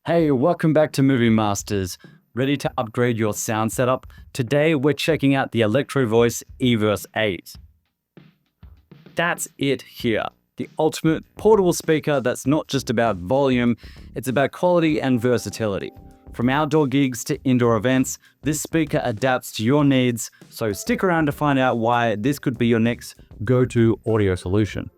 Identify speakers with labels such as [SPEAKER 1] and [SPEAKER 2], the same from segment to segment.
[SPEAKER 1] Hey, welcome back to Movie Masters. Ready to upgrade your sound setup? Today we're checking out the ElectroVoice Everse 8. That's it here. The ultimate portable speaker that's not just about volume, it's about quality and versatility. From outdoor gigs to indoor events, this speaker adapts to your needs, so stick around to find out why this could be your next go-to audio solution.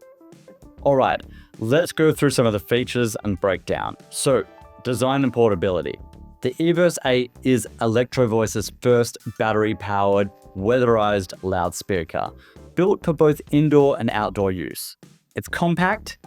[SPEAKER 1] Alright, let's go through some of the features and breakdown. So, design and portability. The Everse 8 is ElectroVoice's first battery-powered, weatherized loudspeaker, built for both indoor and outdoor use. It's compact,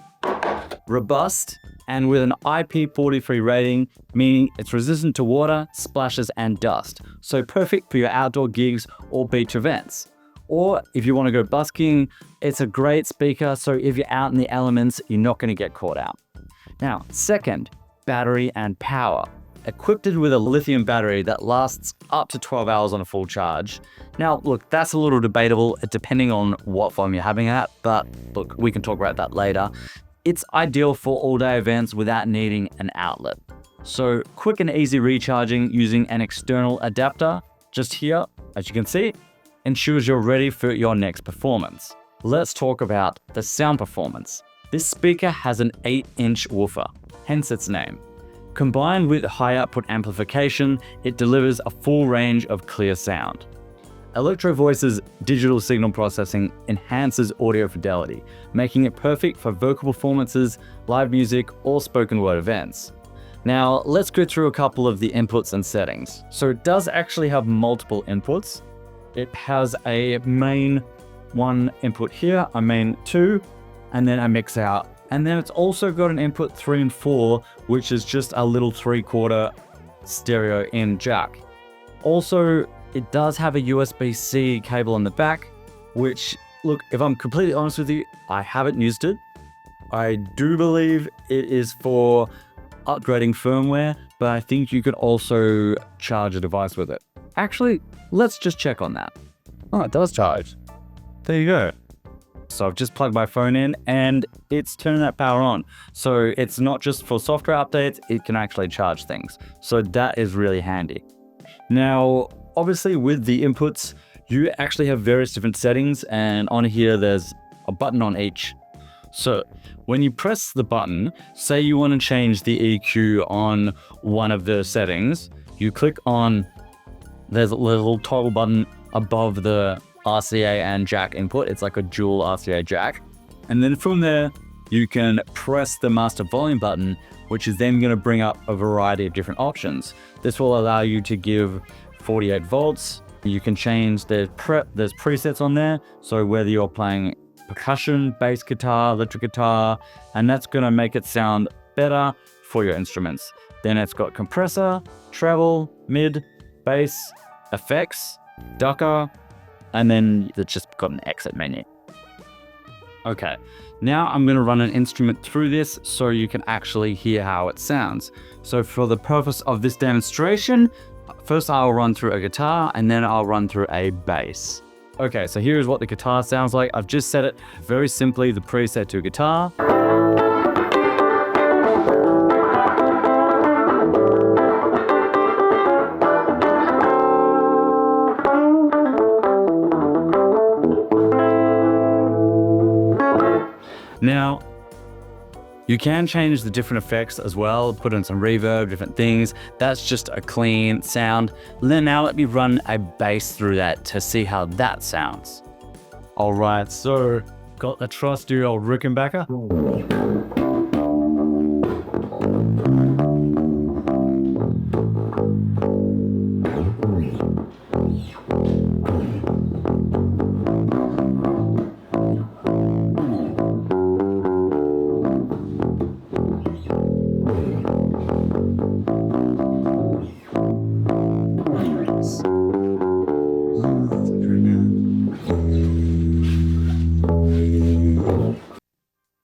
[SPEAKER 1] robust, and with an IP43 rating, meaning it's resistant to water, splashes, and dust, so perfect for your outdoor gigs or beach events. Or if you want to go busking, it's a great speaker, so if you're out in the elements, you're not going to get caught out. Now, second, battery and power. Equipped with a lithium battery that lasts up to 12 hours on a full charge. Now, look, that's a little debatable depending on what volume you're having at, but look, we can talk about that later. It's ideal for all-day events without needing an outlet. So, quick and easy recharging using an external adapter, just here, as you can see, ensures you're ready for your next performance. Let's talk about the sound performance. This speaker has an 8-inch woofer, hence its name. Combined with high output amplification, it delivers a full range of clear sound. ElectroVoice's digital signal processing enhances audio fidelity, making it perfect for vocal performances, live music, or spoken word events. Now, let's go through a couple of the inputs and settings. So it does actually have multiple inputs. It has a main 1 input here, a main 2, and then a mix out. And then it's also got an input 3 and 4, which is just a little 3/4 stereo in jack. Also, it does have a USB-C cable on the back, which, look, if I'm completely honest with you, I haven't used it. I do believe it is for upgrading firmware, but I think you could also charge a device with it. Actually, let's just check on that. Oh, it does charge. There you go. So I've just plugged my phone in and it's turning that power on. So it's not just for software updates, it can actually charge things. So that is really handy. Now, obviously with the inputs, you actually have various different settings, and on here there's a button on each. So when you press the button, say you want to change the EQ on one of the settings, you click on, there's a little toggle button above the RCA and jack input. It's like a dual RCA jack. And then from there, you can press the master volume button, which is then going to bring up a variety of different options. This will allow you to give 48 volts. You can change there's presets on there. So whether you're playing percussion, bass guitar, electric guitar, and that's going to make it sound better for your instruments. Then it's got compressor, treble, mid, bass, effects, ducker, and then it's just got an exit menu. Okay, now I'm going to run an instrument through this so you can actually hear how it sounds. So for the purpose of this demonstration, first I'll run through a guitar and then I'll run through a bass. Okay, so here's what the guitar sounds like. I've just set it very simply, the preset to guitar. Now, you can change the different effects as well, put in some reverb, different things. That's just a clean sound. Then now let me run a bass through that to see how that sounds. All right, so got the trusty old Rickenbacker.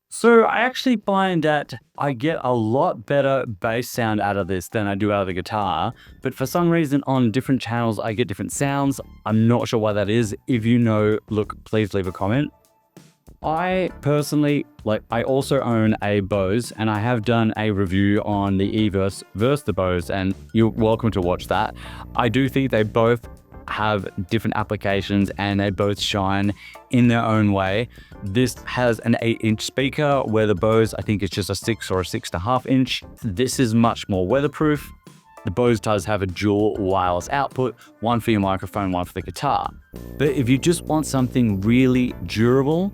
[SPEAKER 1] So I actually find that I get a lot better bass sound out of this than I do out of the guitar, but for some reason on different channels I get different sounds. I'm not sure why that is. If you know, look, please leave a comment. I personally, I also own a Bose, and I have done a review on the Everse versus the Bose, and you're welcome to watch that. I do think they both have different applications and they both shine in their own way. This has an 8-inch speaker, where the Bose, I think, is just a 6 or a 6.5 inch. This is much more weatherproof. The Bose does have a dual wireless output, one for your microphone, one for the guitar. But if you just want something really durable,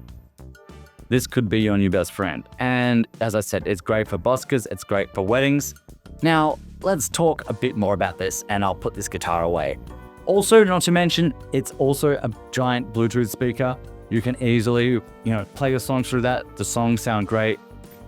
[SPEAKER 1] this could be your new best friend. And as I said, it's great for buskers, it's great for weddings. Now, let's talk a bit more about this, and I'll put this guitar away. Also, not to mention, it's also a giant Bluetooth speaker. You can easily, play your songs through that. The songs sound great.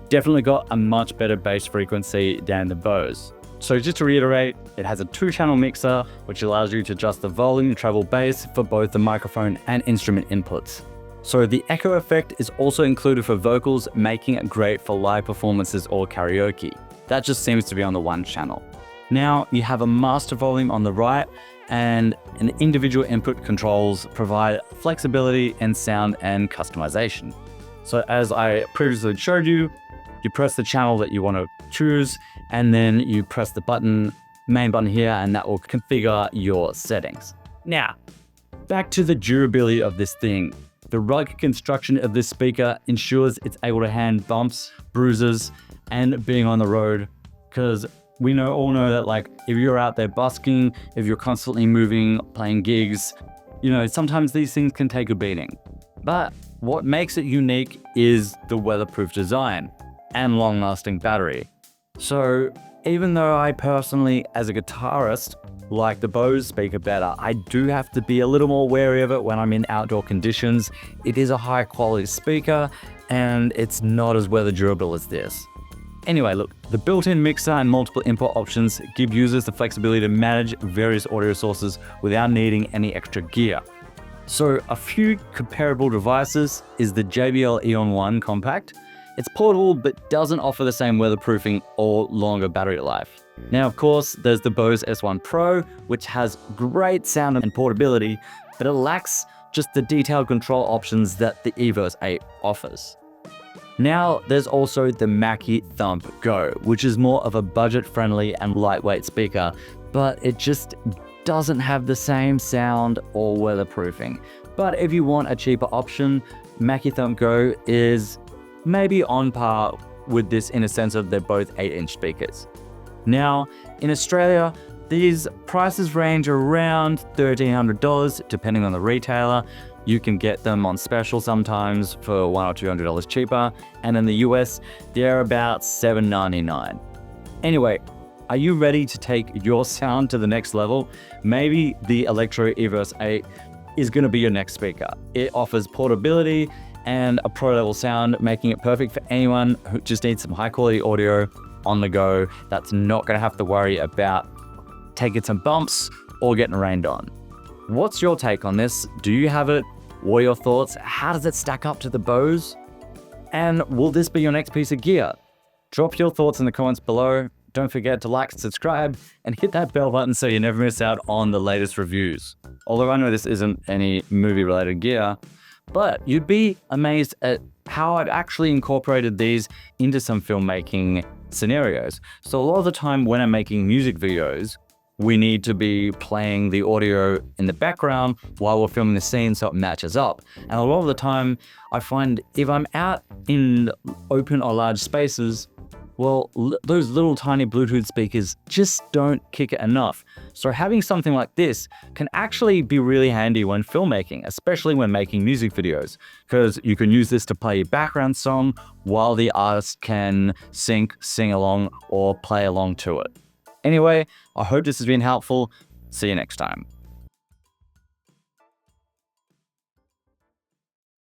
[SPEAKER 1] Definitely got a much better bass frequency than the Bose. So just to reiterate, it has a 2-channel mixer, which allows you to adjust the volume and treble bass for both the microphone and instrument inputs. So the echo effect is also included for vocals, making it great for live performances or karaoke. That just seems to be on the 1 channel. Now you have a master volume on the right, and an individual input controls provide flexibility in sound and customization. So as I previously showed you, you press the channel that you want to choose, and then you press the main button here, and that will configure your settings. Now, back to the durability of this thing. The rugged construction of this speaker ensures it's able to handle bumps, bruises, and being on the road, because we all know that if you're out there busking, if you're constantly moving, playing gigs, sometimes these things can take a beating. But what makes it unique is the weatherproof design and long-lasting battery. So even though I personally, as a guitarist, like the Bose speaker better, I do have to be a little more wary of it when I'm in outdoor conditions. It is a high quality speaker, and it's not as weather durable as this. Anyway, look, the built-in mixer and multiple input options give users the flexibility to manage various audio sources without needing any extra gear. So a few comparable devices is the JBL Eon 1 Compact. It's portable, but doesn't offer the same weatherproofing or longer battery life. Now, of course, there's the Bose S1 Pro, which has great sound and portability, but it lacks just the detailed control options that the Everse 8 offers. Now, there's also the Mackie Thump Go, which is more of a budget-friendly and lightweight speaker, but it just doesn't have the same sound or weatherproofing. But if you want a cheaper option, Mackie Thump Go is maybe on par with this in a sense of they're both 8-inch speakers. Now, in Australia, these prices range around $1,300 depending on the retailer. You can get them on special sometimes for $100 or $200 cheaper, and in the US, they're about $799. Anyway, are you ready to take your sound to the next level? Maybe the ElectroVoice Everse is going to be your next speaker. It offers portability and a pro-level sound, making it perfect for anyone who just needs some high-quality audio on the go that's not going to have to worry about taking some bumps or getting rained on. What's your take on this? Do you have it? What are your thoughts? How does it stack up to the Bose? And will this be your next piece of gear? Drop your thoughts in the comments below. Don't forget to like, subscribe, and hit that bell button so you never miss out on the latest reviews. Although I know this isn't any movie-related gear, but you'd be amazed at how I've actually incorporated these into some filmmaking scenarios. So a lot of the time when I'm making music videos, we need to be playing the audio in the background while we're filming the scene so it matches up. And a lot of the time, I find if I'm out in open or large spaces, well, those little tiny Bluetooth speakers just don't kick it enough. So having something like this can actually be really handy when filmmaking, especially when making music videos, because you can use this to play your background song while the artist can sing along, or play along to it. Anyway, I hope this has been helpful. See you next time.